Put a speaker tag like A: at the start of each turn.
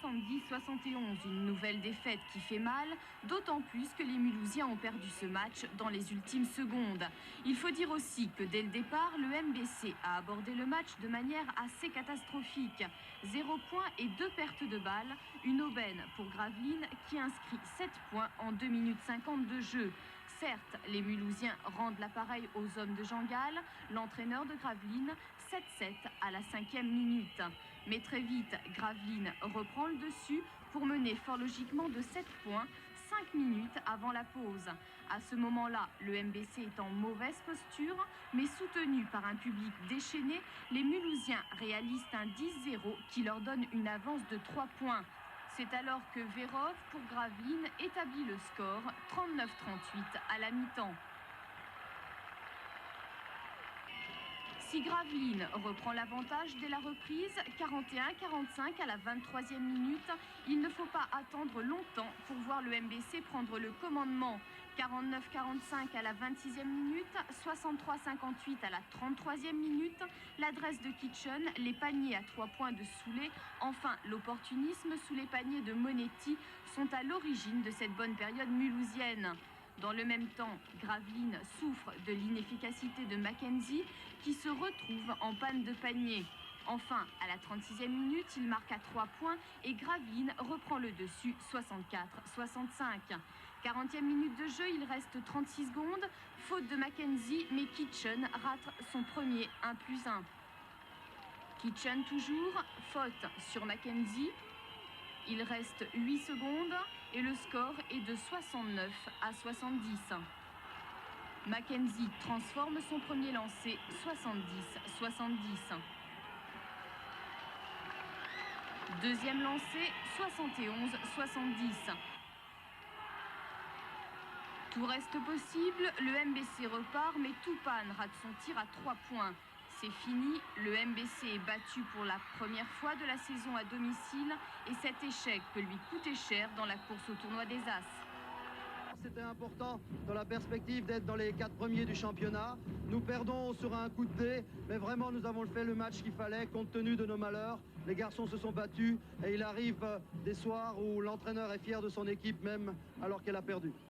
A: 70-71, une nouvelle défaite qui fait mal, d'autant plus que les Mulhousiens ont perdu ce match dans les ultimes secondes. Il faut dire aussi que dès le départ, le MBC a abordé le match de manière assez catastrophique. 0 points et 2 pertes de balles, une aubaine pour Gravelines qui inscrit 7 points en 2 minutes 50 de jeu. Certes, les Mulhousiens rendent l'appareil aux hommes de Jean Gall, l'entraîneur de Gravelines, 7-7 à la 5e minute. Mais très vite, Gravelines reprend le dessus pour mener fort logiquement de 7 points, 5 minutes avant la pause. À ce moment-là, le MBC est en mauvaise posture, mais soutenu par un public déchaîné, les Mulhousiens réalisent un 10-0 qui leur donne une avance de 3 points. C'est alors que Vérov, pour Gravelines, établit le score 39-38 à la mi-temps. Si Gravelines reprend l'avantage dès la reprise, 41-45 à la 23e minute, il ne faut pas attendre longtemps pour voir le MBC prendre le commandement. 49-45 à la 26e minute, 63-58 à la 33e minute, l'adresse de Kitchen, les paniers à 3 points de Soulet, enfin l'opportunisme sous les paniers de Monetti sont à l'origine de cette bonne période mulhousienne. Dans le même temps, Gravelines souffre de l'inefficacité de Mackenzie qui se retrouve en panne de panier. Enfin, à la 36e minute, il marque à 3 points et Gravelines reprend le dessus 64-65. 40e minute de jeu, il reste 36 secondes. Faute de Mackenzie, mais Kitchen rate son premier 1+1. Kitchen toujours, faute sur Mackenzie. Il reste 8 secondes et le score est de 69-70. Mackenzie transforme son premier lancer 70-70. Deuxième lancé 71-70. Tout reste possible, le MBC repart mais Toupane rate son tir à 3 points. C'est fini, le MBC est battu pour la première fois de la saison à domicile et cet échec peut lui coûter cher dans la course au tournoi des As.
B: C'était important dans la perspective d'être dans les 4 premiers du championnat. Nous perdons sur un coup de dé, mais vraiment nous avons fait le match qu'il fallait compte tenu de nos malheurs. Les garçons se sont battus et il arrive des soirs où l'entraîneur est fier de son équipe même alors qu'elle a perdu.